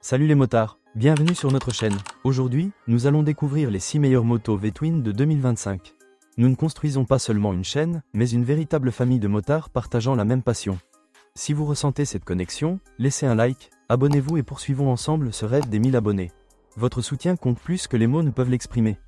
Salut les motards, bienvenue sur notre chaîne. Aujourd'hui, nous allons découvrir les 6 meilleures motos V-Twin de 2025. Nous ne construisons pas seulement une chaîne, mais une véritable famille de motards partageant la même passion. Si vous ressentez cette connexion, laissez un like, abonnez-vous et poursuivons ensemble ce rêve des 1000 abonnés. Votre soutien compte plus que les mots ne peuvent l'exprimer.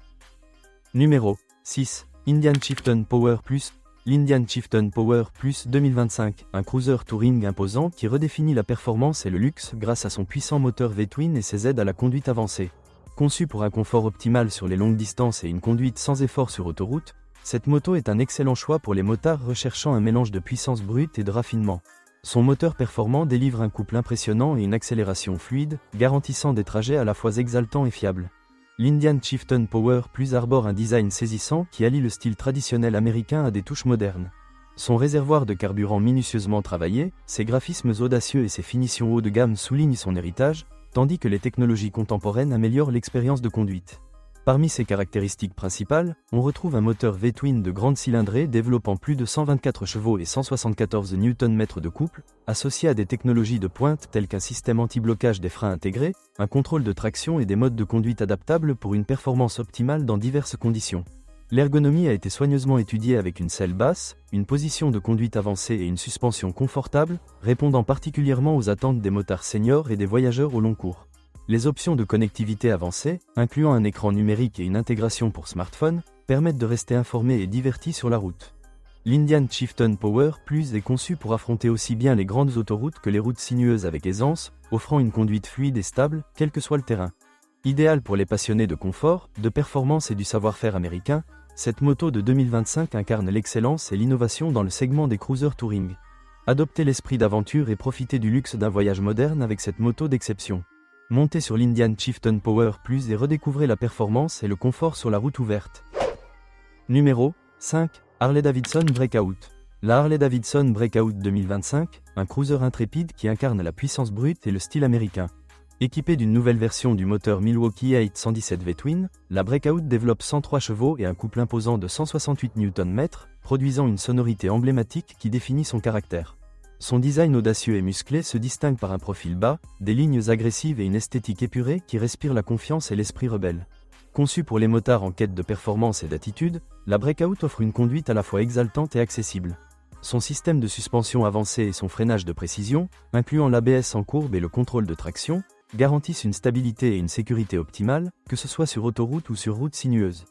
Numéro 6. Indian Chieftain Power Plus. L'Indian Chieftain Power Plus 2025, un cruiser touring imposant qui redéfinit la performance et le luxe grâce à son puissant moteur V-Twin et ses aides à la conduite avancée. Conçue pour un confort optimal sur les longues distances et une conduite sans effort sur autoroute, cette moto est un excellent choix pour les motards recherchant un mélange de puissance brute et de raffinement. Son moteur performant délivre un couple impressionnant et une accélération fluide, garantissant des trajets à la fois exaltants et fiables. L'Indian Chieftain Power Plus arbore un design saisissant qui allie le style traditionnel américain à des touches modernes. Son réservoir de carburant minutieusement travaillé, ses graphismes audacieux et ses finitions haut de gamme soulignent son héritage, tandis que les technologies contemporaines améliorent l'expérience de conduite. Parmi ses caractéristiques principales, on retrouve un moteur V-Twin de grande cylindrée développant plus de 124 chevaux et 174 Nm de couple, associé à des technologies de pointe telles qu'un système anti-blocage des freins intégré, un contrôle de traction et des modes de conduite adaptables pour une performance optimale dans diverses conditions. L'ergonomie a été soigneusement étudiée avec une selle basse, une position de conduite avancée et une suspension confortable, répondant particulièrement aux attentes des motards seniors et des voyageurs au long cours. Les options de connectivité avancées, incluant un écran numérique et une intégration pour smartphone, permettent de rester informé et diverti sur la route. L'Indian Chieftain Power Plus est conçu pour affronter aussi bien les grandes autoroutes que les routes sinueuses avec aisance, offrant une conduite fluide et stable, quel que soit le terrain. Idéal pour les passionnés de confort, de performance et du savoir-faire américain, cette moto de 2025 incarne l'excellence et l'innovation dans le segment des cruisers touring. Adoptez l'esprit d'aventure et profitez du luxe d'un voyage moderne avec cette moto d'exception. Montez sur l'Indian Chieftain Power Plus et redécouvrez la performance et le confort sur la route ouverte. Numéro 5. Harley-Davidson Breakout. La Harley-Davidson Breakout 2025, un cruiser intrépide qui incarne la puissance brute et le style américain. Équipée d'une nouvelle version du moteur Milwaukee 817 V-Twin, la Breakout développe 103 chevaux et un couple imposant de 168 Nm, produisant une sonorité emblématique qui définit son caractère. Son design audacieux et musclé se distingue par un profil bas, des lignes agressives et une esthétique épurée qui respire la confiance et l'esprit rebelle. Conçue pour les motards en quête de performance et d'attitude, la Breakout offre une conduite à la fois exaltante et accessible. Son système de suspension avancé et son freinage de précision, incluant l'ABS en courbe et le contrôle de traction, garantissent une stabilité et une sécurité optimales, que ce soit sur autoroute ou sur route sinueuse.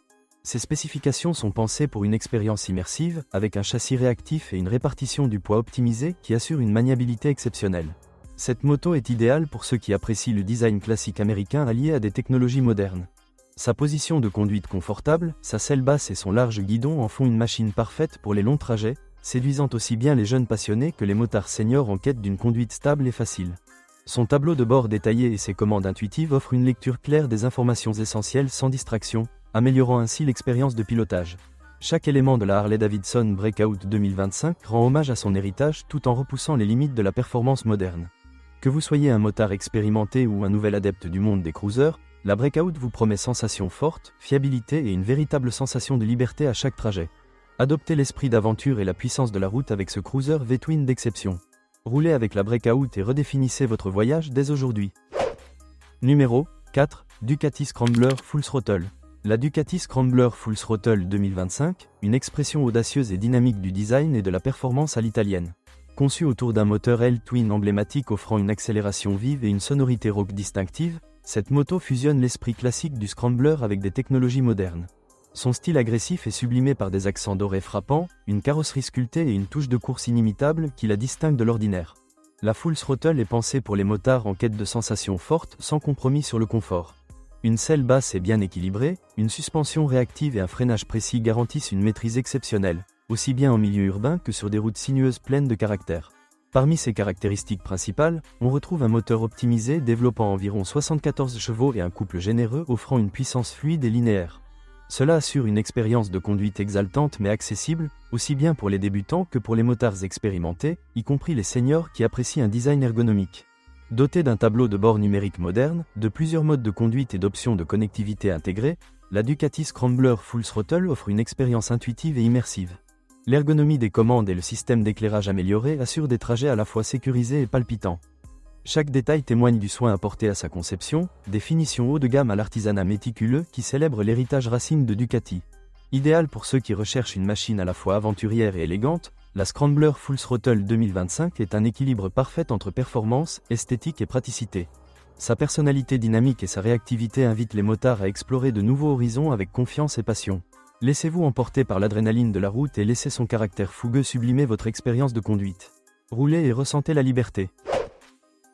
Ces spécifications sont pensées pour une expérience immersive, avec un châssis réactif et une répartition du poids optimisée qui assure une maniabilité exceptionnelle. Cette moto est idéale pour ceux qui apprécient le design classique américain allié à des technologies modernes. Sa position de conduite confortable, sa selle basse et son large guidon en font une machine parfaite pour les longs trajets, séduisant aussi bien les jeunes passionnés que les motards seniors en quête d'une conduite stable et facile. Son tableau de bord détaillé et ses commandes intuitives offrent une lecture claire des informations essentielles sans distraction, améliorant ainsi l'expérience de pilotage. Chaque élément de la Harley-Davidson Breakout 2025 rend hommage à son héritage tout en repoussant les limites de la performance moderne. Que vous soyez un motard expérimenté ou un nouvel adepte du monde des cruisers, la Breakout vous promet sensations fortes, fiabilité et une véritable sensation de liberté à chaque trajet. Adoptez l'esprit d'aventure et la puissance de la route avec ce cruiser V-Twin d'exception. Roulez avec la Breakout et redéfinissez votre voyage dès aujourd'hui. Numéro 4. Ducati Scrambler Full Throttle. La Ducati Scrambler Full Throttle 2025, une expression audacieuse et dynamique du design et de la performance à l'italienne. Conçue autour d'un moteur L-Twin emblématique offrant une accélération vive et une sonorité rock distinctive, cette moto fusionne l'esprit classique du Scrambler avec des technologies modernes. Son style agressif est sublimé par des accents dorés frappants, une carrosserie sculptée et une touche de course inimitable qui la distingue de l'ordinaire. La Full Throttle est pensée pour les motards en quête de sensations fortes sans compromis sur le confort. Une selle basse et bien équilibrée, une suspension réactive et un freinage précis garantissent une maîtrise exceptionnelle, aussi bien en milieu urbain que sur des routes sinueuses pleines de caractère. Parmi ses caractéristiques principales, on retrouve un moteur optimisé développant environ 74 chevaux et un couple généreux offrant une puissance fluide et linéaire. Cela assure une expérience de conduite exaltante mais accessible, aussi bien pour les débutants que pour les motards expérimentés, y compris les seniors qui apprécient un design ergonomique. Dotée d'un tableau de bord numérique moderne, de plusieurs modes de conduite et d'options de connectivité intégrées, la Ducati Scrambler Full Throttle offre une expérience intuitive et immersive. L'ergonomie des commandes et le système d'éclairage amélioré assurent des trajets à la fois sécurisés et palpitants. Chaque détail témoigne du soin apporté à sa conception, des finitions haut de gamme à l'artisanat méticuleux qui célèbre l'héritage Racing de Ducati. Idéal pour ceux qui recherchent une machine à la fois aventurière et élégante, la Scrambler Full Throttle 2025 est un équilibre parfait entre performance, esthétique et praticité. Sa personnalité dynamique et sa réactivité invitent les motards à explorer de nouveaux horizons avec confiance et passion. Laissez-vous emporter par l'adrénaline de la route et laissez son caractère fougueux sublimer votre expérience de conduite. Roulez et ressentez la liberté.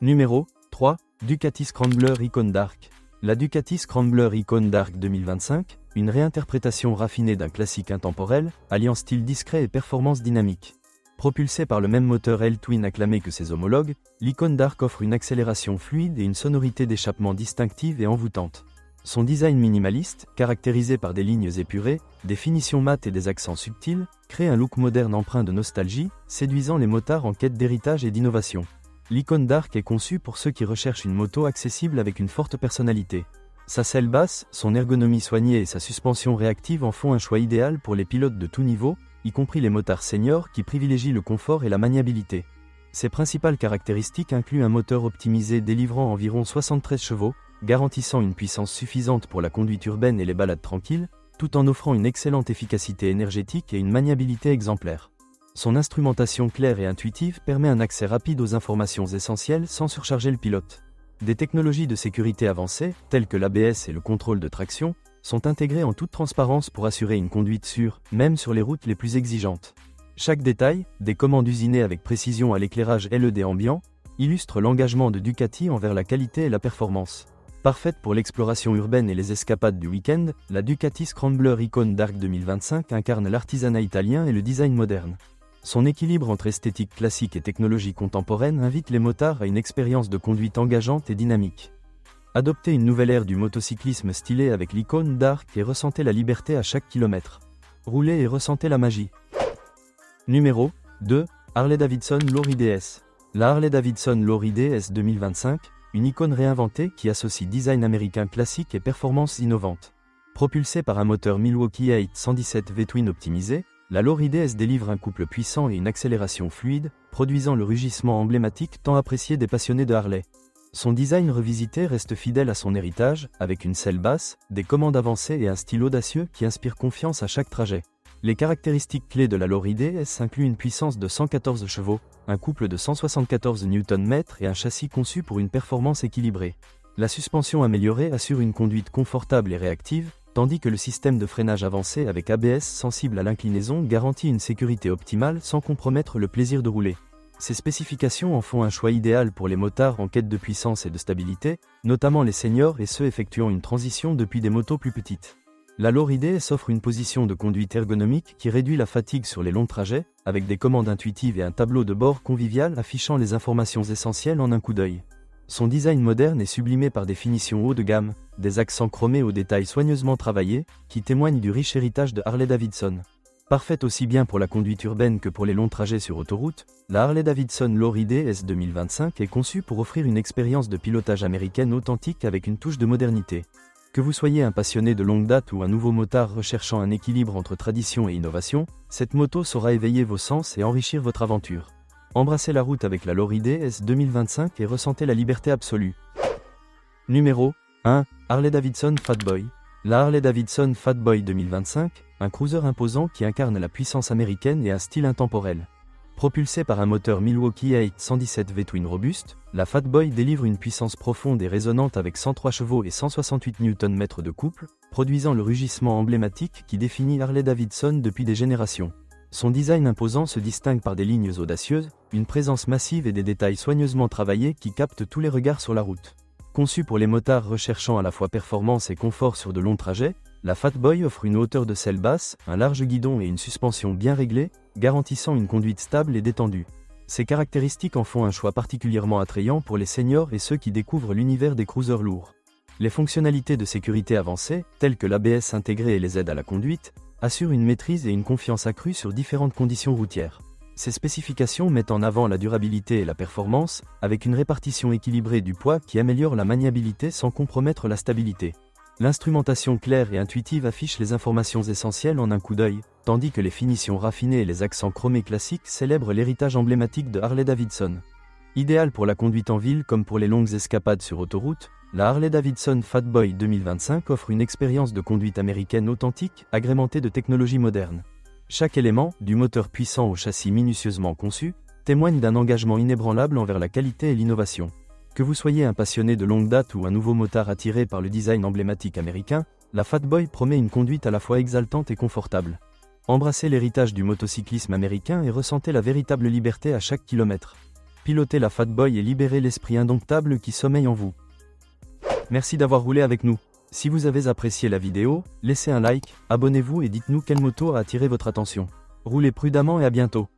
Numéro 3, Ducati Scrambler Icon Dark. La Ducati Scrambler Icon Dark 2025, une réinterprétation raffinée d'un classique intemporel, alliant style discret et performance dynamique. Propulsée par le même moteur L-Twin acclamé que ses homologues, l'Icon Dark offre une accélération fluide et une sonorité d'échappement distinctive et envoûtante. Son design minimaliste, caractérisé par des lignes épurées, des finitions mates et des accents subtils, crée un look moderne empreint de nostalgie, séduisant les motards en quête d'héritage et d'innovation. L'Icon Dark est conçu pour ceux qui recherchent une moto accessible avec une forte personnalité. Sa selle basse, son ergonomie soignée et sa suspension réactive en font un choix idéal pour les pilotes de tout niveau, y compris les motards seniors qui privilégient le confort et la maniabilité. Ses principales caractéristiques incluent un moteur optimisé délivrant environ 73 chevaux, garantissant une puissance suffisante pour la conduite urbaine et les balades tranquilles, tout en offrant une excellente efficacité énergétique et une maniabilité exemplaire. Son instrumentation claire et intuitive permet un accès rapide aux informations essentielles sans surcharger le pilote. Des technologies de sécurité avancées, telles que l'ABS et le contrôle de traction, sont intégrées en toute transparence pour assurer une conduite sûre, même sur les routes les plus exigeantes. Chaque détail, des commandes usinées avec précision à l'éclairage LED ambiant, illustre l'engagement de Ducati envers la qualité et la performance. Parfaite pour l'exploration urbaine et les escapades du week-end, la Ducati Scrambler Icon Dark 2025 incarne l'artisanat italien et le design moderne. Son équilibre entre esthétique classique et technologie contemporaine invite les motards à une expérience de conduite engageante et dynamique. Adoptez une nouvelle ère du motocyclisme stylé avec l'Icon Dark et ressentez la liberté à chaque kilomètre. Roulez et ressentez la magie. Numéro 2, Harley-Davidson Lory DS. La Harley-Davidson Lory DS 2025, une icône réinventée qui associe design américain classique et performance innovante. Propulsée par un moteur Milwaukee 817 V-Twin optimisé, la Lory DS délivre un couple puissant et une accélération fluide, produisant le rugissement emblématique tant apprécié des passionnés de Harley. Son design revisité reste fidèle à son héritage, avec une selle basse, des commandes avancées et un style audacieux qui inspire confiance à chaque trajet. Les caractéristiques clés de la Lory DS incluent une puissance de 114 chevaux, un couple de 174 Nm et un châssis conçu pour une performance équilibrée. La suspension améliorée assure une conduite confortable et réactive, tandis que le système de freinage avancé avec ABS sensible à l'inclinaison garantit une sécurité optimale sans compromettre le plaisir de rouler. Ces spécifications en font un choix idéal pour les motards en quête de puissance et de stabilité, notamment les seniors et ceux effectuant une transition depuis des motos plus petites. La Lory DS offre une position de conduite ergonomique qui réduit la fatigue sur les longs trajets, avec des commandes intuitives et un tableau de bord convivial affichant les informations essentielles en un coup d'œil. Son design moderne est sublimé par des finitions haut de gamme, des accents chromés aux détails soigneusement travaillés, qui témoignent du riche héritage de Harley-Davidson. Parfaite aussi bien pour la conduite urbaine que pour les longs trajets sur autoroute, la Harley-Davidson Lory DS 2025 est conçue pour offrir une expérience de pilotage américaine authentique avec une touche de modernité. Que vous soyez un passionné de longue date ou un nouveau motard recherchant un équilibre entre tradition et innovation, cette moto saura éveiller vos sens et enrichir votre aventure. Embrassez la route avec la Lory DS 2025 et ressentez la liberté absolue. Numéro 1, Harley-Davidson Fatboy. La Harley-Davidson Fatboy 2025, un cruiser imposant qui incarne la puissance américaine et un style intemporel. Propulsée par un moteur Milwaukee 817 V-Twin robuste, la Fatboy délivre une puissance profonde et résonante avec 103 chevaux et 168 Nm de couple, produisant le rugissement emblématique qui définit Harley-Davidson depuis des générations. Son design imposant se distingue par des lignes audacieuses, une présence massive et des détails soigneusement travaillés qui captent tous les regards sur la route. Conçue pour les motards recherchant à la fois performance et confort sur de longs trajets, la Fatboy offre une hauteur de selle basse, un large guidon et une suspension bien réglée, garantissant une conduite stable et détendue. Ces caractéristiques en font un choix particulièrement attrayant pour les seniors et ceux qui découvrent l'univers des cruisers lourds. Les fonctionnalités de sécurité avancées, telles que l'ABS intégré et les aides à la conduite, assurent une maîtrise et une confiance accrue sur différentes conditions routières. Ces spécifications mettent en avant la durabilité et la performance, avec une répartition équilibrée du poids qui améliore la maniabilité sans compromettre la stabilité. L'instrumentation claire et intuitive affiche les informations essentielles en un coup d'œil, tandis que les finitions raffinées et les accents chromés classiques célèbrent l'héritage emblématique de Harley-Davidson. Idéale pour la conduite en ville comme pour les longues escapades sur autoroute, la Harley-Davidson Fatboy 2025 offre une expérience de conduite américaine authentique, agrémentée de technologies modernes. Chaque élément, du moteur puissant au châssis minutieusement conçu, témoigne d'un engagement inébranlable envers la qualité et l'innovation. Que vous soyez un passionné de longue date ou un nouveau motard attiré par le design emblématique américain, la Fatboy promet une conduite à la fois exaltante et confortable. Embrassez l'héritage du motocyclisme américain et ressentez la véritable liberté à chaque kilomètre. Pilotez la Fatboy et libérez l'esprit indomptable qui sommeille en vous. Merci d'avoir roulé avec nous. Si vous avez apprécié la vidéo, laissez un like, abonnez-vous et dites-nous quelle moto a attiré votre attention. Roulez prudemment et à bientôt.